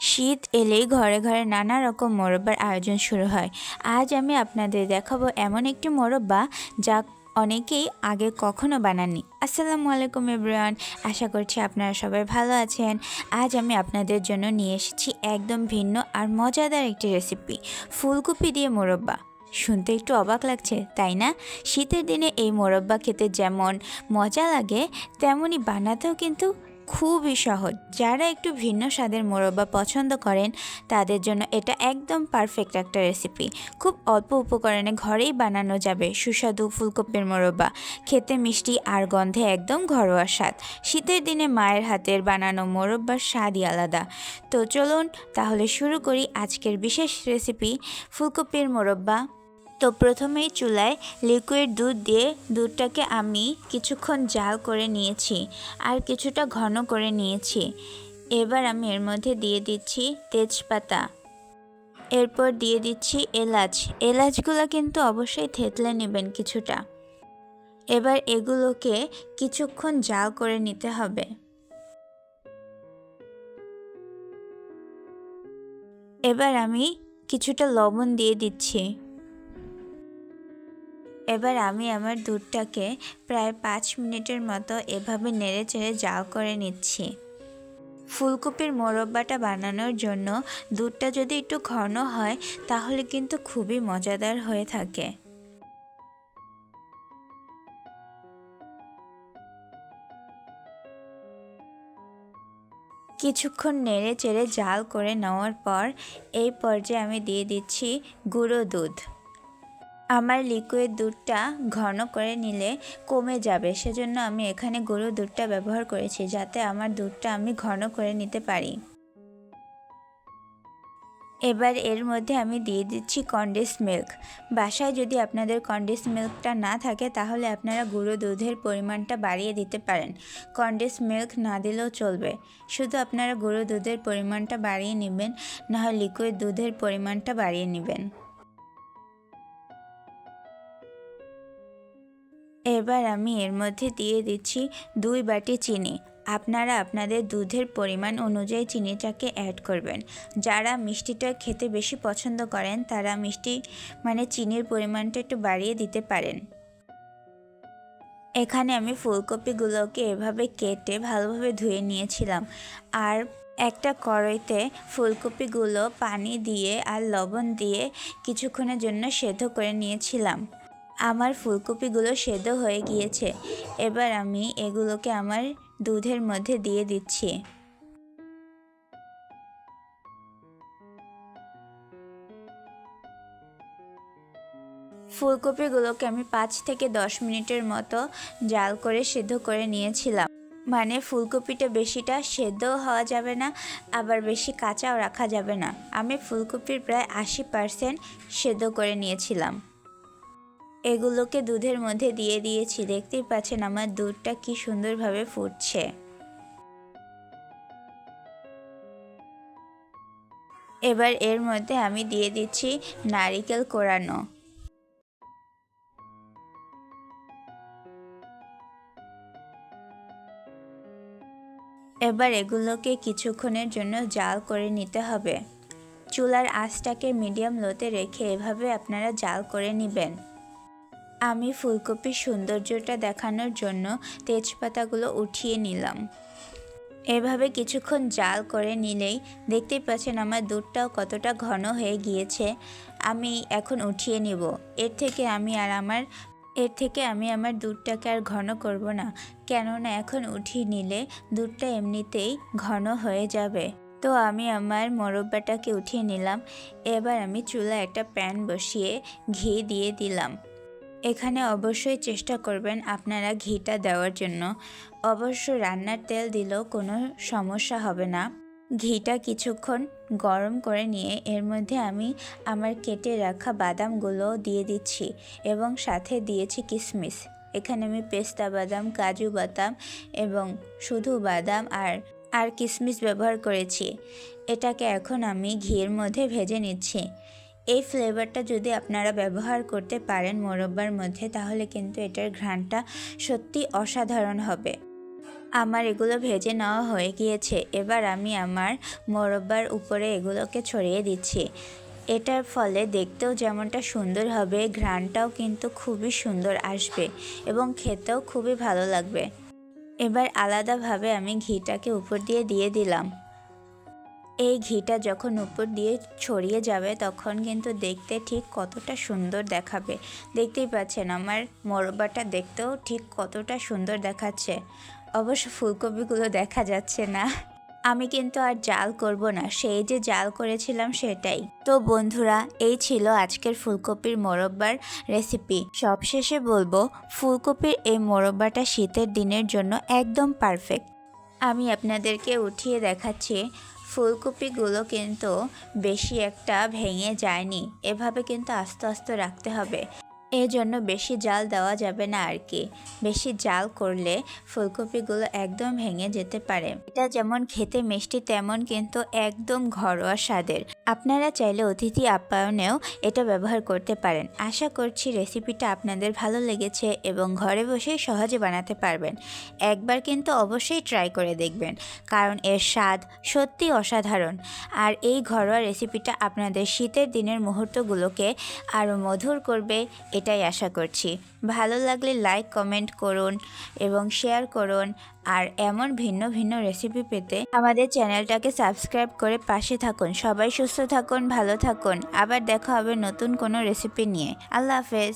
শীত এলেই ঘরে ঘরে নানা রকম মোরব্বার আয়োজন শুরু হয়। আজ আমি আপনাদের দেখাবো এমন একটি মোরব্বা যা অনেকেই আগে কখনো বানাননি। আসসালামু আলাইকুম এভরিওয়ান, আশা করছি আপনারা সবাই ভালো আছেন। আজ আমি আপনাদের জন্য নিয়ে এসেছি একদম ভিন্ন আর মজাদার একটি রেসিপি, ফুলকপি দিয়ে মোরব্বা। শুনতে একটু অবাক লাগছে, তাই না? শীতের দিনে এই মোরব্বা খেতে যেমন মজা লাগে, তেমনি বানাতেও কিন্তু খুবই সহজ। যারা একটু ভিন্ন স্বাদের মোরব্বা পছন্দ করেন তাদের জন্য এটা একদম পারফেক্ট একটা রেসিপি। খুব অল্প উপকরণে ঘরেই বানানো যাবে সুস্বাদু ফুলকপির মোরব্বা। খেতে মিষ্টি আর গন্ধে একদম ঘরোয়া স্বাদ। শীতের দিনে মায়ের হাতের বানানো মোরব্বার স্বাদই আলাদা। তো চলুন তাহলে শুরু করি আজকের বিশেষ রেসিপি, ফুলকপির মোরব্বা। তো প্রথমেই চুলায় লিকুইড দুধ দিয়ে দুধটাকে আমি কিছুক্ষণ জাল করে নিয়েছি আর কিছুটা ঘন করে নিয়েছি। এবার আমি এর মধ্যে দিয়ে দিচ্ছি তেজপাতা, এরপর দিয়ে দিচ্ছি এলাচগুলো কিন্তু অবশ্যই থেতলে নেবেন কিছুটা। এবার এগুলোকে কিছুক্ষণ জাল করে নিতে হবে। এবার আমি কিছুটা লবণ দিয়ে দিচ্ছি। এবার আমি আমার দুধটাকে প্রায় 5 মিনিটের মতো এভাবে নেড়ে চেড়ে জাল করে নিচ্ছি। ফুলকপির মোরব্বাটা বানানোর জন্য দুধটা যদি একটু ঘন হয় তাহলে কিন্তু খুবই মজাদার হয়ে থাকে। কিছুক্ষণ নেড়ে চেড়ে জাল করে নেওয়ার পর এই পর্যায়ে আমি দিয়ে দিচ্ছি গুঁড়ো দুধ। আমার লিকুইড দুধটা ঘন করে নিলে কমে যাবে, সেজন্য আমি এখানে গুঁড়ো দুধটা ব্যবহার করেছি, যাতে আমার দুধটা আমি ঘন করে নিতে পারি। এবার এর মধ্যে আমি দিয়ে দিচ্ছি কনডেন্স মিল্ক। বাসায় যদি আপনাদের কনডেন্স মিল্কটা না থাকে তাহলে আপনারা গুঁড়ো দুধের পরিমাণটা বাড়িয়ে দিতে পারেন। কনডেন্স মিল্ক না দিলেও চলবে, শুধু আপনারা গুঁড়ো দুধের পরিমাণটা বাড়িয়ে নেবেন, নাহলে লিকুইড দুধের পরিমাণটা বাড়িয়ে নেবেন। এবার আমি এর মধ্যে দিয়ে দিচ্ছি 2 বাটি চিনি। আপনারা আপনাদের দুধের পরিমাণ অনুযায়ী চিনিটাকে অ্যাড করবেন। যারা মিষ্টিটা খেতে বেশি পছন্দ করেন তারা মিষ্টি চিনির পরিমাণটা একটু বাড়িয়ে দিতে পারেন। এখানে আমি ফুলকপিগুলোকে এভাবে কেটে ভালোভাবে ধুয়ে নিয়েছিলাম আর একটা কড়াইতে ফুলকপিগুলো পানি দিয়ে আর লবণ দিয়ে কিছুক্ষণের জন্য সেদ্ধ করে নিয়েছিলাম। আমার ফুলকপিগুলো সেদ্ধ হয়ে গিয়েছে। এবার আমি এগুলোকে আমার দুধের মধ্যে দিয়ে দিচ্ছি। ফুলকপিগুলোকে আমি 5 থেকে 10 মিনিটের মতো জাল করে সেদ্ধ করে নিয়েছিলাম। ফুলকপিটা বেশিটা সেদ্ধও হওয়া যাবে না, আবার বেশি কাঁচাও রাখা যাবে না। আমি ফুলকপির প্রায় 80% সেদ্ধ করে নিয়েছিলাম। এগুলোকে দুধের মধ্যে দিয়ে দিয়েছি। দেখতেই পাচ্ছেন আমার দুধটা কি সুন্দরভাবে ফুটছে। এবার এর মধ্যে আমি দিয়ে দিচ্ছি নারিকেল কোড়ানো। এবার এগুলোকে কিছুক্ষণের জন্য জাল করে নিতে হবে। চুলার আঁচটাকে মিডিয়াম লোতে রেখে এভাবে আপনারা জাল করে নেবেন। আমি ফুলকপির সৌন্দর্যটা দেখানোর জন্য তেজপাতাগুলো উঠিয়ে নিলাম। এভাবে কিছুক্ষণ জাল করে নিলেই দেখতেই পাচ্ছেন আমার দুধটাও কতটা ঘন হয়ে গিয়েছে। আমি এখন উঠিয়ে নিব। এর থেকে আমি আমার দুধটাকে আর ঘন করব না, কেননা এখন উঠিয়ে নিলে দুধটা এমনিতেই ঘন হয়ে যাবে। তো আমি আমার মোরব্বাটাকে উঠিয়ে নিলাম। এবার আমি চুলায় একটা প্যান বসিয়ে ঘি দিয়ে দিলাম। এখানে অবশ্যই চেষ্টা করবেন আপনারা ঘিটা দেওয়ার জন্য। অবশ্য রান্নার তেল দিলেও কোনো সমস্যা হবে না। ঘিটা কিছুক্ষণ গরম করে নিয়ে এর মধ্যে আমি আমার কেটে রাখা বাদামগুলো দিয়ে দিচ্ছি এবং সাথে দিয়েছি কিশমিশ। এখানে আমি পেস্তা বাদাম, কাজু বাদাম এবং শুধু বাদাম আর কিশমিশ ব্যবহার করেছি। এটাকে এখন আমি ঘিয়ের মধ্যে ভেজে নিচ্ছি। এই ফ্লেভারটা যদি আপনারা ব্যবহার করতে পারেন মোরব্বার মধ্যে, তাহলে কিন্তু এটার ঘ্রাণটা সত্যি অসাধারণ হবে। আমার এগুলো ভেজে নেওয়া হয়ে গিয়েছে। এবার আমি আমার মোরব্বার উপরে এগুলোকে ছড়িয়ে দিচ্ছি। এটার ফলে দেখতেও যেমনটা সুন্দর হবে, ঘ্রাণটাও কিন্তু খুবই সুন্দর আসবে এবং খেতেও খুবই ভালো লাগবে। এবার আলাদাভাবে আমি ঘিটাকে উপর দিয়ে দিয়ে দিলাম। এই ঘিটা যখন উপর দিয়ে ছড়িয়ে যাবে তখন কিন্তু দেখতে ঠিক কতটা সুন্দর দেখাবে। দেখতেই পাচ্ছেন আমার মোরব্বাটা দেখতেও ঠিক কতটা সুন্দর দেখাচ্ছে। অবশ্য ফুলকপিগুলো দেখা যাচ্ছে না। আমি কিন্তু আর জাল করব না, সেই যে জাল করেছিলাম সেটাই। তো বন্ধুরা, এই ছিল আজকের ফুলকপির মোরব্বার রেসিপি। সবশেষে বলবো, ফুলকপির এই মোরব্বাটা শীতের দিনের জন্য একদম পারফেক্ট। আমি আপনাদেরকে উঠিয়ে দেখাচ্ছি। ফুলকপিগুলো কিন্তু বেশি একটা ভেঙে যায়নি, এভাবে কিন্তু আস্তে আস্তে রাখতে হবে। এজন্য বেশি জাল দেওয়া যাবে না আর কি। বেশি জাল করলে ফুলকপিগুলো একদম ভেঙে যেতে পারে। এটা যেমন খেতে মিষ্টি তেমন কিন্তু একদম ঘরোয়া স্বাদের। আপনারা চাইলে অতিথি আপ্যায়নেও এটা ব্যবহার করতে পারেন। আশা করছি রেসিপিটা আপনাদের ভালো লেগেছে এবং ঘরে বসেই সহজে বানাতে পারবেন। একবার কিন্তু অবশ্যই ট্রাই করে দেখবেন, কারণ এর স্বাদ সত্যি অসাধারণ। আর এই ঘরোয়া রেসিপিটা আপনাদের শীতের দিনের মুহূর্তগুলোকে আরও মধুর করবে, এটাই আশা করছি। ভালো লাগলে লাইক কমেন্ট করুন এবং শেয়ার করুন। আর এমন ভিন্ন ভিন্ন রেসিপি পেতে আমাদের চ্যানেলটাকে সাবস্ক্রাইব করে পাশে থাকুন। সবাই সুস্থ থাকুন, ভালো থাকুন। আবার দেখা হবে নতুন কোনো রেসিপি নিয়ে। আল্লাহ হাফেজ।